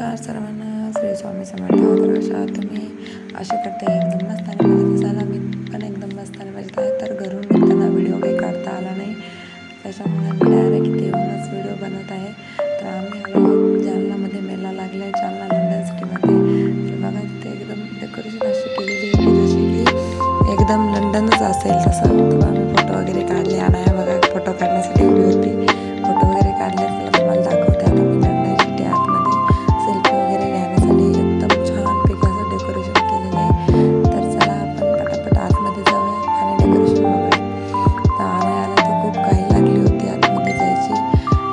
नमस्कार सर्वांना, श्री स्वामी समर्थ. तर अशा तुम्ही आशा करते एकदम मस्त आणि मजेत असाल. मी पण एकदम मस्त आणि मजेत आहे. तर घरून निघताना व्हिडिओ काही काढता आला नाही, त्याच्यामुळे मी डायरेक्ट इथे येऊनच व्हिडिओ बनवत आहे. तर आम्ही आलो जालनामध्ये, मेला लागला आहे जालना लंडन सिटीमध्ये. तर बघा तिथे एकदम डेकोरेशन अशी केलेली आहे की जशी की एकदम लंडनच असेल तसं. तर आम्ही फोटो वगैरे काढले. आणि बघा फोटो काढण्यासाठी उभी होती, फोटो वगैरे काढले. तुम्हाला दाखवते आता मी लंडन सिटी आतमध्ये सेल्फी वगैरे घेण्यासाठी एकदम छानपैकी असं डेकोरेशन केलेलं आहे. तर चला आपण पटापट आतमध्ये जाऊया आणि डेकोरेशन बघूया. तर आणायला तर खूप घाई लागली होती आतमध्ये जायची,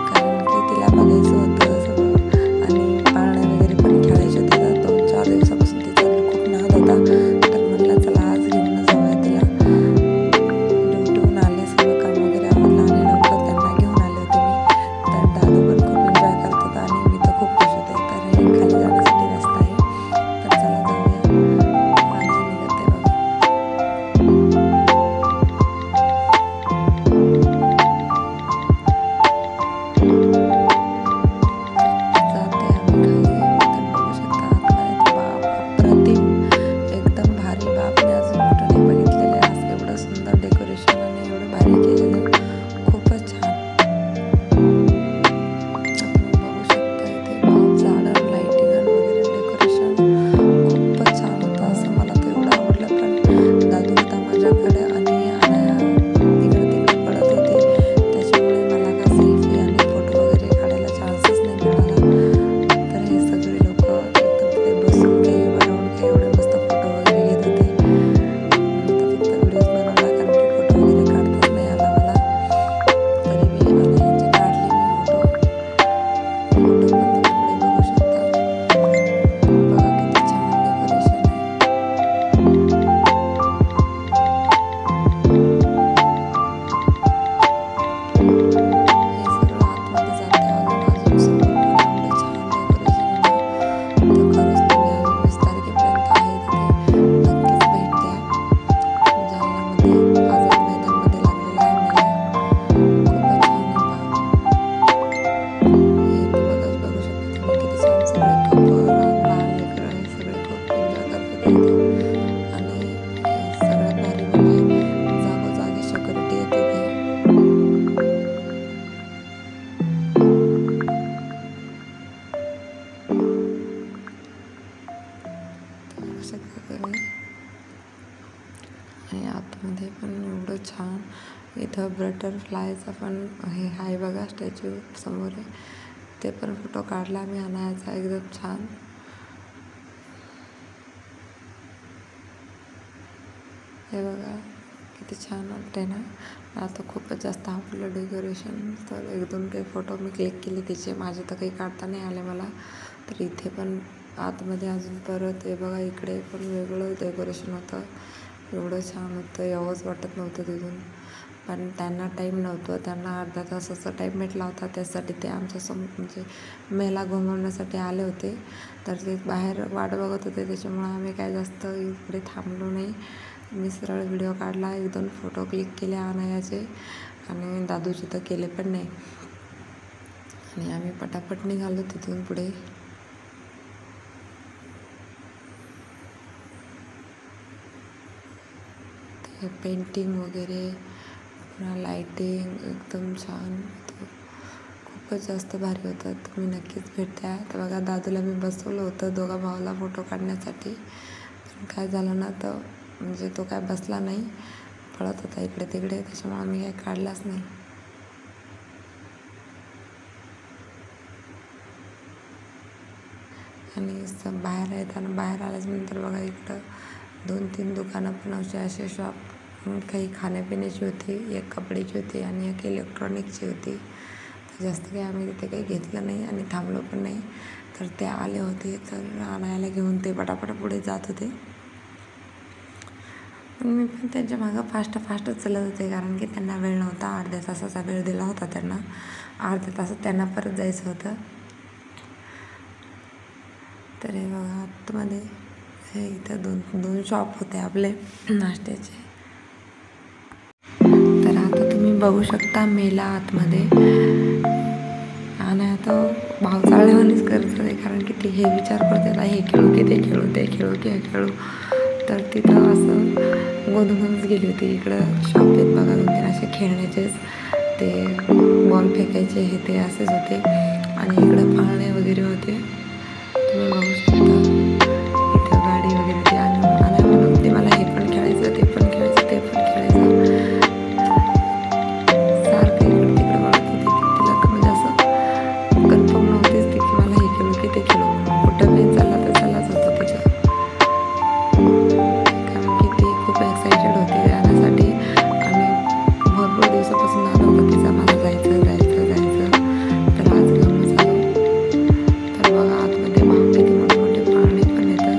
कारण की तिला बघायचं होतं सगळं आणि पाळणे वगैरे पण खेळायचे होते. तर 2-4 दिवसापासून तिचा खूप नाद होता. तर म्हटलं चला आज घेऊन जाऊया तिला. ड्युटीहून आले, सगळं काम वगैरे आवरलं आणि लवकर त्यांना घेऊन आले होते मी. तर दादू पण खूप एन्जॉय करत होता आणि मी तर खूप खुश होते. तर हे खाली जाण्यासाठी रस्ता आहे. तर चला जाऊया आणि निघते बघा. जाते आम्ही खाली. तर बघू शकता आतमध्ये तर बाप अप्रतिम, एकदम भारी. बापने अजून कुठं नाही बघितलेले असं एवढं सुंदर डेकोरेशन आणि एवढं भारी केलेलं, खूपच छान. बघू शकता इथे बाप झाडं, लाइटिंग वगैरे डेकोरेशन खूपच छान होतं. असं मला तर एवढं आवडलं. पण दादू होता माझ्याकडे आणि अनाया इकडे तिकडे पडत होती, त्याच्यामुळे मला काय सेल्फी आणि फोटो वगैरे काढायला चान्सच नाही मिळाला. तर हे सगळे लोक एकदम तिथे बसून काही बनवून काही एवढे मस्त फोटो वगैरे घेत होते. फक्त व्हिडिओज बनवला, कारण की फोटो वगैरे काढताच नाही आला मला. तरी मी अनायाचे काढले मी फोटो पण तुम्ही पुढे बघू शकता. बघा किती छान डेकोरेशन आहे. हे सगळं आतमध्ये जाते अजून समोर पण एवढं छान डेकोरेशन आहे ना. तर खरंच तुम्ही अजून 20 तारखेपर्यंत आहे तिथे नक्कीच भेट द्या. जालन्यामध्ये आझाद मैदानमध्ये लागलेला आहे मेला. खूपच छान आहे पहा. हे बघू शकता तुम्ही किती छान. सगळे कपल, लहान लेकरं हे सगळे खूप एन्जॉय करत होते इथे. आणि सगळ्यात भारी म्हणजे जागोजागी सिक्युरिटी आहे तिथे. बघू शकता तुम्ही. आणि आतमध्ये पण एवढं छान. इथं बटरफ्लायचा पण हे आहे बघा, स्टॅच्यू समोर आहे. ते पण फोटो काढला मी अनायाचा एकदम छान. हे बघा किती छान वाटते ना. मला तर खूपच जास्त आवडलं डेकोरेशन. तर 1-2 काही फोटो मी क्लिक केले तिचे, माझे तर काही काढता नाही आले मला. तर इथे पण आतमध्ये अजून परत हे बघा, इकडे पण वेगळं डेकोरेशन होतं. एवढं छान होतं, यावंच वाटत नव्हतं तिथून. पण त्यांना टाईम नव्हतं, त्यांना अर्धा तासाचा टाईम भेटला होता. त्यासाठी ते आमच्या म्हणजे मेला घुमवण्यासाठी आले होते. तर ते बाहेर वाट बघत होते, त्याच्यामुळं आम्ही काय जास्त इकडे थांबलो नाही. मी सरळ व्हिडिओ काढला, 1-2 फोटो क्लिक केले अनायाचे आणि दादूचे तर केले पण नाही. आणि आम्ही पटापट निघालो तिथून पुढे. ते पेंटिंग वगैरे, पुन्हा लाइटिंग एकदम छान होतं. खूपच जास्त भारी होतं. तुम्ही नक्कीच भेट द्या. तर बघा दादूला मी बसवलं होतं दोघा भावाला फोटो काढण्यासाठी. पण काय झालं ना, तर म्हणजे तो काय बसला नाही, पळत होता इकडे तिकडे, त्याच्यामुळे आम्ही काय काढलाच नाही. आणि बाहेर येताना बाहेर आल्याच्यानंतर बघा इकडं 2-3 दुकानं पण असे शॉप, काही खाण्यापिण्याची होती, एक कपड्याची होती आणि एक इलेक्ट्रॉनिकची होती. तर जास्त काही आम्ही तिथे काही घेतलं नाही आणि थांबलो पण नाही. तर ते आले होते, तर आणायला घेऊन ते पटापट पुढे जात होते. पण मी पण त्यांच्या मागं फास्टच चालत होते, कारण की त्यांना वेळ नव्हता. अर्ध्या तासाचा वेळ दिला होता त्यांना. अर्ध्या तासात त्यांना परत जायचं होतं. तर हे बघा आतमध्ये हे इथं 2 शॉप होते आपले नाश्त्याचे. तर आता तुम्ही बघू शकता मेला आतमध्ये. आणि आता भाव चालण्यावानीच करत होते, कारण की ते हे विचार करत होता हे खेळू की ते खेळू, ते खेळू की हे खेळू. तर तिथं असं गोंधळूनच गेली होती. इकडं शॉप आहेत बघा 2-3 असे खेळण्याचेच, ते बॉल फेकायचे हे ते असेच होते. आणि इकडं पाळणे वगैरे होते, तुम्ही बघू शकता. इथं गाडी वगैरे ती आणि म्हणत होती मला हे पण खेळायचं, ते पण खेळायचं, ते पण खेळायचं. सारखं इकडं तिकडं बघत होती. तिला तर म्हणजे असं कन्फर्म नव्हतीच ती की मला हे खेळू की ते खेळू म्हणून. कुठं बी चालला तर चाललाच होतं तिचं, कारण की ती खूप एक्सायटेड होती जाण्यासाठी. आणि भरपूर दिवसापासून आला होता तिचा मला जायचं जायचं जायचं. तर आज घेऊन चालू. तर बघा आतमध्ये किती मोठे मोठे प्राणी पण येतात.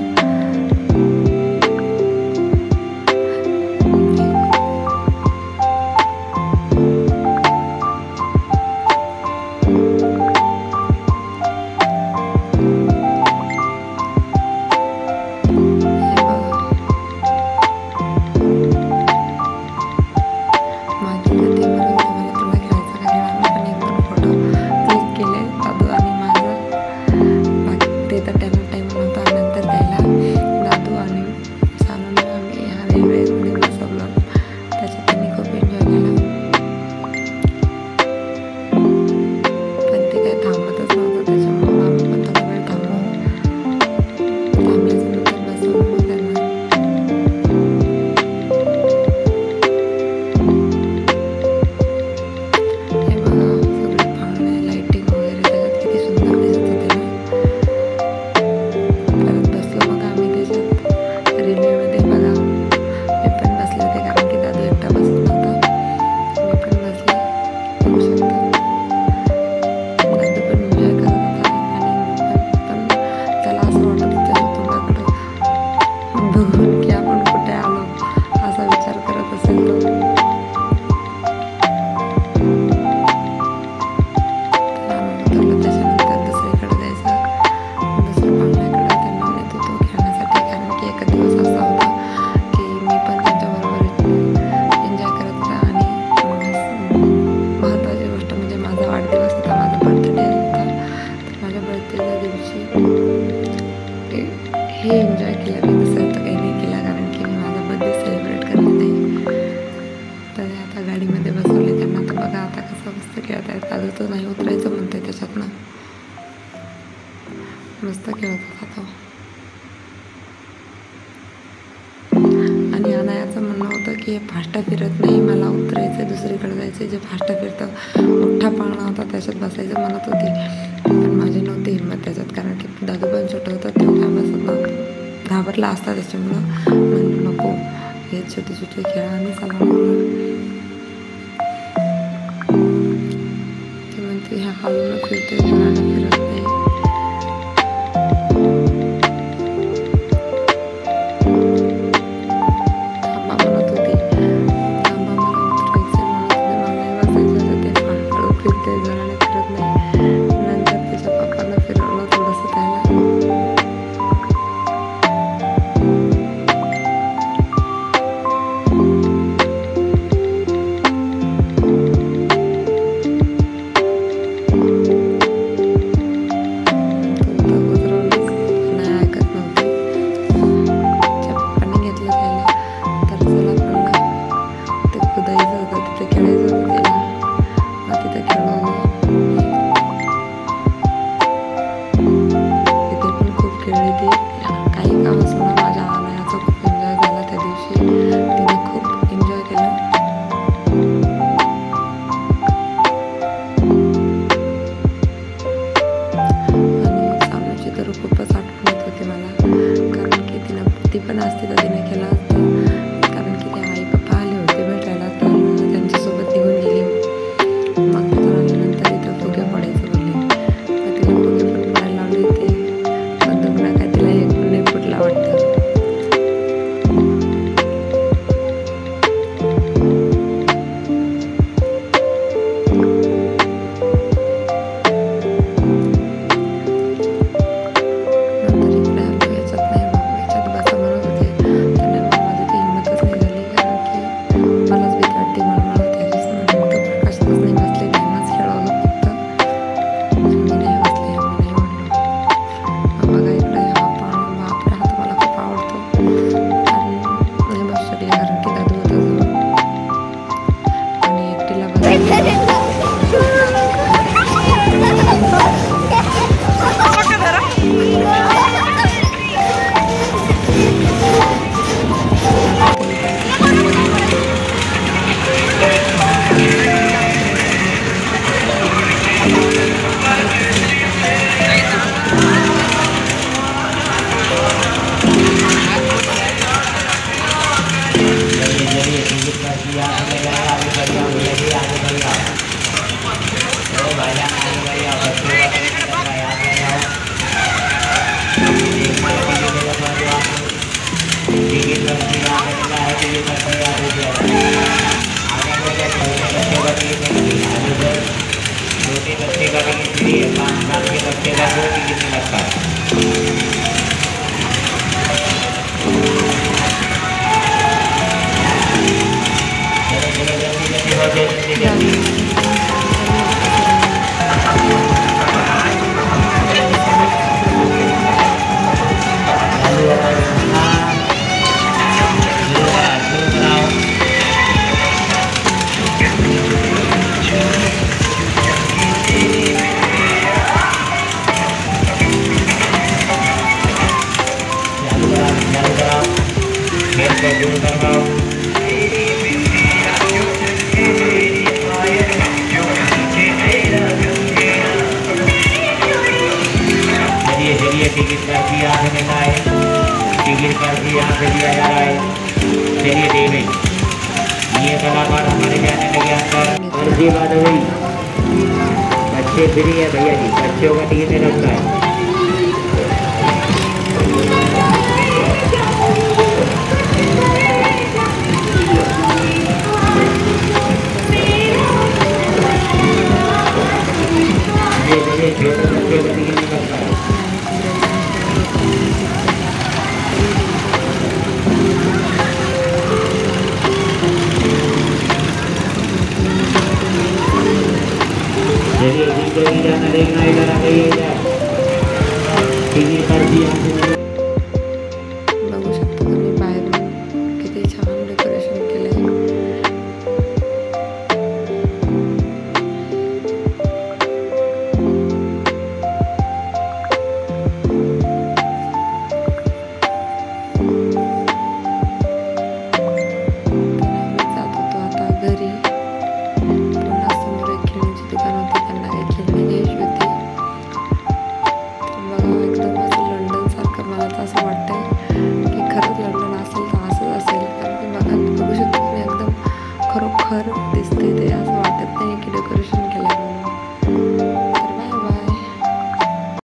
हे एन्जॉय केलं मी, दुसरं तर काही नाही केला, कारण की मी माझा बर्थडे सेलिब्रेट करत नाही. तर आता गाडीमध्ये बसवले त्यांना. तर बघा आता कसं मस्त खेळत आहेत. दादू तो नाही उतरायचं म्हणतोय त्याच्यातनं, मस्त खेळत होता तो. आणि अनायाचं म्हणणं होतं की हे फास्टा फिरत नाही, मला उतरायचं दुसरीकडे जायचं, जे फास्टा फिरतं मोठा पाळणा होता त्याच्यात बसायचं म्हणत होती. पण माझी नव्हती हिंमत त्याच्यात, कारण की दादू पण छोटं होतं, ते काय बसत घाबरला असता त्याच्यामुळं. म्हणून नको, हे छोटे छोटे खेळ आणि चला म्हणून ती म्हणते ह्या हलून फिरते, जणांना फिरत नाही. छोटे बच्चे का टिकट फ्री है, 5 साल के बच्चे का 2 टिकट नहीं लगता है। टिकट कर दिया है, टिकट कर दिया से दिया जा रहा है। चलिए दे गई, ये कलाकार हमारे जाने लगे अंदर। अर्जी बात हुई, बच्चे फ्री है भैया जी, बच्चों का टिकट नहीं लगता है। छोटे बच्चों का टिकट नहीं लगता है। जाना देखना इधर आ गई है, टिकट कर दिया। बघू शकता तुम्ही बाहेरून किती छान डेकोरेशन केलंय। जात होतो आता घरी, पुन्हा समोर एक खेळण्याची दुकान होती, त्यांना काही खेळणी घ्यायची होती। बघा एकदम असं लंडन सारखं, मला तर असं वाटतंय की खरंच लंडन असेल तर असंच असेल, कारण की बघू शकतो तुम्ही एकदम खरोखर दिसते ते असं